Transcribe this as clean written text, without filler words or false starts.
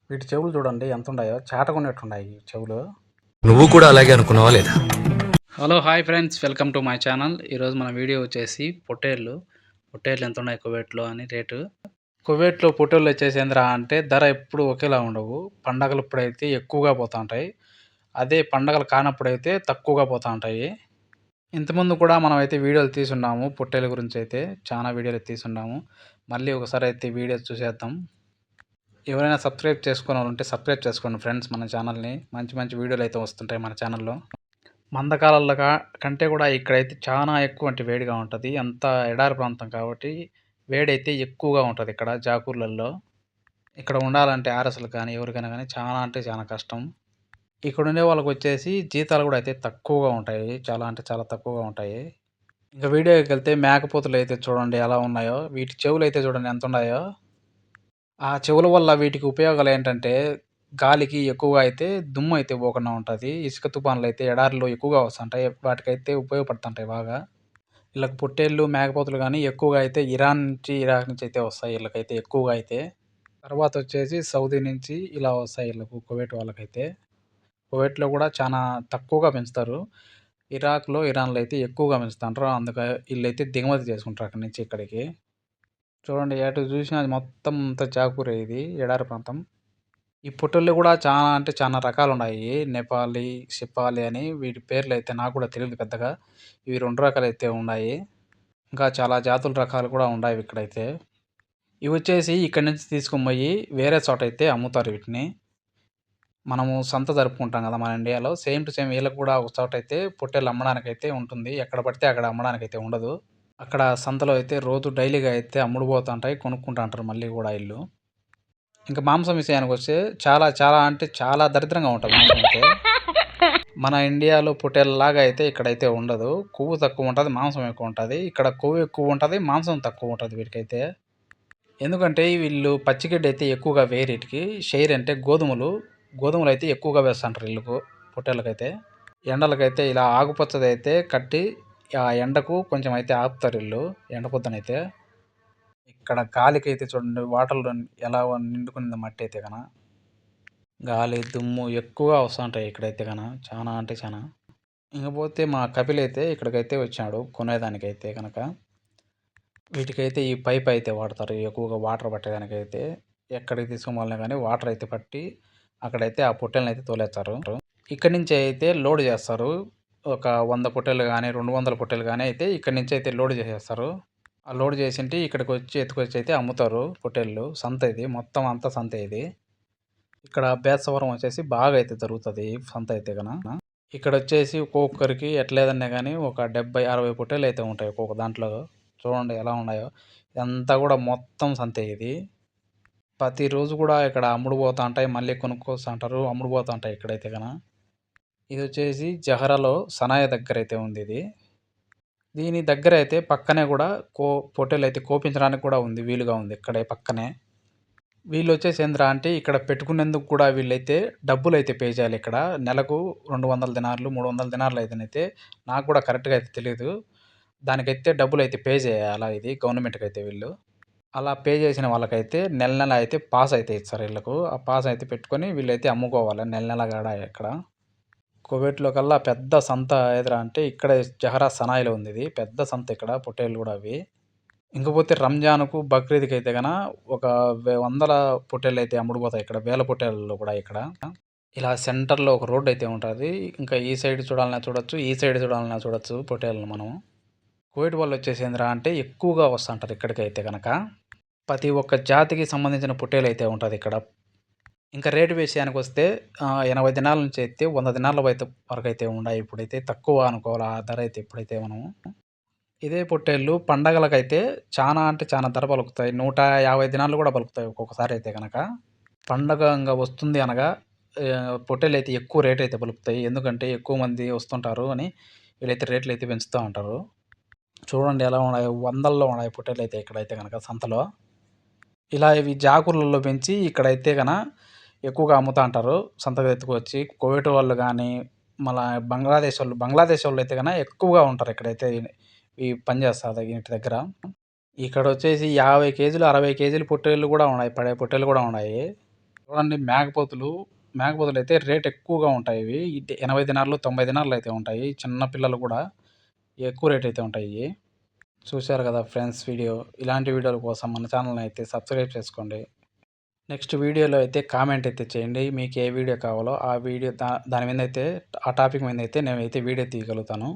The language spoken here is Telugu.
వీటి చెవులు చూడండి ఎంత ఉన్నాయో, చాటకున్నట్టున్నాయి ఈ చెవులు. నువ్వు కూడా అలాగే అనుకున్నావా లేదా? Hello hi friends, welcome to my channel. ఈరోజు మన వీడియో వచ్చేసి పొట్టేళ్ళు ఎంత ఉన్నాయి కువైట్లో అని రేటు. కువైట్లో పొట్టేళ్ళు వచ్చేసి ఏందిరా అంటే ధర ఎప్పుడు ఒకేలా ఉండవు. పండగలు ఇప్పుడైతే ఎక్కువగా పోతూ ఉంటాయి, అదే పండగలు కానప్పుడైతే తక్కువగా పోతూ ఉంటాయి. ఇంతకుముందు కూడా మనం అయితే వీడియోలు తీసున్నాము పొట్టేళ్ళ గురించి, అయితే చాలా వీడియోలు తీసున్నాము. మళ్ళీ ఒకసారి అయితే వీడియో చూసేద్దాం. ఎవరైనా సబ్స్క్రైబ్ చేసుకునే వాళ్ళు ఉంటే సబ్స్క్రైబ్ చేసుకోండి ఫ్రెండ్స్ మన ఛానల్ని. మంచి మంచి వీడియోలు అయితే వస్తుంటాయి మన ఛానల్లో. మందకాలలో కంటే కూడా ఇక్కడైతే చాలా ఎక్కువ అంటే వేడిగా ఉంటుంది. అంతా ఎడారి ప్రాంతం కాబట్టి వేడైతే ఎక్కువగా ఉంటుంది ఇక్కడ జాకూర్లలో. ఇక్కడ ఉండాలంటే ఆర్ఎస్లు కానీ ఎవరికైనా కానీ చాలా అంటే చాలా కష్టం. ఇక్కడ ఉండే వాళ్ళకి వచ్చేసి జీతాలు కూడా అయితే తక్కువగా ఉంటాయి, చాలా అంటే చాలా తక్కువగా ఉంటాయి. ఇంకా వీడియోకి వెళ్తే మేకపోతులు అయితే చూడండి ఎలా ఉన్నాయో, వీటి చెవులు అయితే చూడండి ఎంత ఉన్నాయో. ఆ చెవుల వల్ల వీటికి ఉపయోగాలు ఏంటంటే గాలికి ఎక్కువగా అయితే దుమ్ము అయితే పోకుండా ఉంటుంది. ఇసుక తుఫాన్లు అయితే ఎడారిలో ఎక్కువగా వస్తుంటాయి, వాటికైతే ఉపయోగపడుతుంటాయి బాగా. వీళ్ళకి పొట్టేళ్ళు మేకపోతులు కానీ ఎక్కువగా అయితే ఇరాన్ నుంచి ఇరాక్ నుంచి అయితే వస్తాయి వీళ్ళకైతే ఎక్కువగా అయితే. తర్వాత వచ్చేసి సౌదీ నుంచి ఇలా వస్తాయి వీళ్ళకు, కువైట్ వాళ్ళకైతే. కువైట్లో కూడా చాలా తక్కువగా పెంచుతారు. ఇరాక్లో ఇరాన్లో అయితే ఎక్కువగా పెంచుతుంటారు, అందుకే వీళ్ళైతే దిగుమతి చేసుకుంటారు అక్కడి నుంచి ఇక్కడికి. చూడండి ఎటు చూసినా మొత్తం అంతా చాకూరే, ఇది ఎడారి ప్రాంతం. ఈ పొట్టేళ్ళు కూడా చాలా అంటే చాలా రకాలు ఉన్నాయి. నేపాలి, సిపాలి అని వీటి పేర్లు అయితే నాకు కూడా తెలియదు పెద్దగా. ఇవి 2 రకాలు అయితే ఉన్నాయి. ఇంకా చాలా జాతుల రకాలు కూడా ఉన్నాయి ఇక్కడైతే. ఇవి వచ్చేసి ఇక్కడి నుంచి తీసుకొని పోయి వేరే చోట అయితే అమ్ముతారు వీటిని. మనము సంత జరుపుకుంటాం కదా మన ఇండియాలో, సేమ్ టు సేమ్ వీళ్ళకి కూడా ఒక చోట అయితే పొట్టేళ్ళు అమ్మడానికైతే ఉంటుంది. ఎక్కడ పడితే అక్కడ అమ్మడానికైతే ఉండదు. అక్కడ సంతలో అయితే రోజు డైలీగా అయితే అమ్ముడుపోతుంటాయి, కొనుక్కుంటా అంటారు మళ్ళీ కూడా వీళ్ళు. ఇంకా మాంసం విషయానికి వస్తే చాలా చాలా అంటే చాలా దరిద్రంగా ఉంటుంది మాంసం అయితే. మన ఇండియాలో పొట్టేళ్ళలాగా అయితే ఇక్కడైతే ఉండదు. కొవ్వు తక్కువ ఉంటుంది, మాంసం ఎక్కువ ఉంటుంది. ఇక్కడ కొవ్వు ఎక్కువ ఉంటుంది, మాంసం తక్కువ ఉంటుంది వీటికైతే. ఎందుకంటే వీళ్ళు పచ్చిగడ్డి అయితే ఎక్కువగా వేయరు వీటికి. షెయిర్ అంటే గోధుమలు అయితే ఎక్కువగా వేస్తుంటారు వీళ్ళకు, పొట్టేళ్ళకైతే. ఎండలకైతే ఇలా ఆకుపచ్చది అయితే కట్టి ఆ ఎండకు కొంచెం అయితే ఆపుతారు వీళ్ళు ఎండ పొద్దునైతే. ఇక్కడ గాలికి అయితే చూడండి వాటర్లో ఎలా నిండుకునింది మట్టి అయితే కన. గాలి దుమ్ము ఎక్కువగా వస్తుంటాయి ఇక్కడైతే కన, చాలా అంటే చాలా. ఇంకపోతే మా కపిల్ అయితే ఇక్కడికైతే వచ్చాడు కొనేదానికైతే కనుక. వీటికైతే ఈ పైప్ అయితే వాడతారు ఎక్కువగా వాటర్ పట్టేదానికైతే. ఎక్కడికి తీసుకుని కానీ వాటర్ అయితే పట్టి అక్కడైతే ఆ పొట్టెలను అయితే తోలేస్తారు. ఇక్కడి నుంచి అయితే లోడ్ చేస్తారు. ఒక 100 పొట్టెలు కానీ 200 పొట్టెలు కానీ అయితే ఇక్కడి నుంచి అయితే లోడ్ చేసేస్తారు. ఆ లోడ్ చేసింటి ఇక్కడికి వచ్చి ఎత్తుకొచ్చి అయితే అమ్ముతారు పొట్టేళ్ళు. సంత ఇది మొత్తం అంతా సంత ఇది. ఇక్కడ బేస్తవరం వచ్చేసి బాగా అయితే జరుగుతుంది సంత అయితే కనుక. ఇక్కడ వచ్చేసి ఒక్కొక్కరికి ఎట్లేదన్నా కానీ ఒక 70-60 పొట్టేళ్ళు అయితే ఉంటాయి ఒక్కొక్క దాంట్లో. చూడండి ఎలా ఉన్నాయో. ఇదంతా కూడా మొత్తం సంతే ఇది. ప్రతిరోజు కూడా ఇక్కడ అమ్ముడు పోతూ ఉంటాయి, మళ్ళీ కొనుక్కొస్తూ ఉంటారు, అమ్ముడు పోతూ ఉంటాయి ఇక్కడైతే కనుక. ఇది వచ్చేసి జహరాలో సనాయ దగ్గర అయితే ఉంది ఇది. దీని దగ్గర అయితే పక్కనే కూడా పొట్టేలు అయితే కోపించడానికి కూడా ఉంది, వీలుగా ఉంది ఇక్కడే పక్కనే. వీళ్ళు వచ్చేసి ఏంద్రా అంటే ఇక్కడ పెట్టుకునేందుకు కూడా వీళ్ళైతే డబ్బులు అయితే పే చేయాలి ఇక్కడ. నెలకు 200 దినార్లు 300 దినార్లు అయితేనైతే, నాకు కూడా కరెక్ట్గా అయితే తెలియదు. దానికైతే డబ్బులు అయితే పే చేయాలా ఇది గవర్నమెంట్కి అయితే వీళ్ళు. అలా పే చేసిన వాళ్ళకైతే నెల నెల అయితే పాస్ అయితే ఇస్తారు వీళ్ళకు. ఆ పాస్ అయితే పెట్టుకొని వీళ్ళైతే అమ్ముకోవాలి నెల నెల కాడ ఇక్కడ. కువైట్లో కల్లా పెద్ద సంత ఏదిరా అంటే ఇక్కడ జహరా సనాయిలో ఉంది ఇది పెద్ద సంత ఇక్కడ, పొట్టేళ్ళు కూడా అవి. ఇంకపోతే రంజాన్కు బక్రీద్కి అయితే కన ఒక వందల పొట్టేళ్ళు అయితే అమ్ముడుపోతాయి ఇక్కడ, వేల పొట్టేళ్ళు కూడా ఇక్కడ. ఇలా సెంటర్లో ఒక రోడ్డు అయితే ఉంటుంది. ఇంకా ఈ సైడ్ చూడాలన్నా చూడొచ్చు, ఈ సైడ్ చూడాలన్నా చూడొచ్చు పొట్టేళ్ళను మనం. కువైట్ వాళ్ళు వచ్చేసి ఏంద్రా అంటే ఎక్కువగా వస్తుంటారు ఇక్కడికైతే కనుక. ప్రతి ఒక్క జాతికి సంబంధించిన పొట్టేలు అయితే ఉంటుంది ఇక్కడ. ఇంకా రేటు విషయానికి వస్తే 80 దినాల నుంచి అయితే 100 దినాల వరకు అయితే ఉన్నాయి. ఇప్పుడైతే తక్కువ అనుకోవాలి ఆ ధర అయితే ఇప్పుడైతే మనము. ఇదే పొట్టేళ్ళు పండగలకైతే చాలా అంటే చాలా ధర పలుకుతాయి. 150 దినాలు కూడా పలుకుతాయి ఒక్కొక్కసారి అయితే కనుక. పండగ ఇంక వస్తుంది అనగా పొట్టేళ్ళు అయితే ఎక్కువ రేట్ అయితే పలుకుతాయి. ఎందుకంటే ఎక్కువ మంది వస్తుంటారు అని వీళ్ళైతే రేట్లు అయితే పెంచుతూ ఉంటారు. చూడండి ఎలా ఉన్నాయి, వందల్లో ఉన్నాయి పొట్టేళ్ళు అయితే ఇక్కడైతే కనుక సంతలో. ఇలా ఇవి జాకూర్లలో పెంచి ఇక్కడైతే ఎక్కువగా అమ్ముతా అంటారు సంతకు ఎత్తుకొచ్చి. కువైట్ వాళ్ళు కానీ మళ్ళీ బంగ్లాదేశ్ వాళ్ళు అయితే ఎక్కువగా ఉంటారు ఇక్కడైతే ఈ పని చేస్తారు ఇంటి దగ్గర. ఇక్కడ వచ్చేసి 50 కేజీలు 60 కేజీలు పొట్టేళ్ళు కూడా ఉన్నాయి, పడే పొట్టేళ్ళు కూడా ఉన్నాయి. చూడండి మేకపోతులైతే రేట్ ఎక్కువగా ఉంటాయి ఇవి. 80 దినార్లు, 90 దినార్లు అయితే ఉంటాయి. చిన్న పిల్లలు కూడా ఎక్కువ రేట్ అయితే ఉంటాయి ఇయి. చూశారు కదా ఫ్రెండ్స్ వీడియో. ఇలాంటి వీడియోల కోసం మన ఛానల్‌ని అయితే సబ్స్క్రైబ్ చేసుకోండి. నెక్స్ట్ వీడియోలో అయితే కామెంట్ అయితే చేయండి. మీకు ఏ వీడియో కావాలో ఆ వీడియో దాని మీద అయితే ఆ టాపిక్ మీద అయితే నేనైతే వీడియో తీయగలుగుతాను.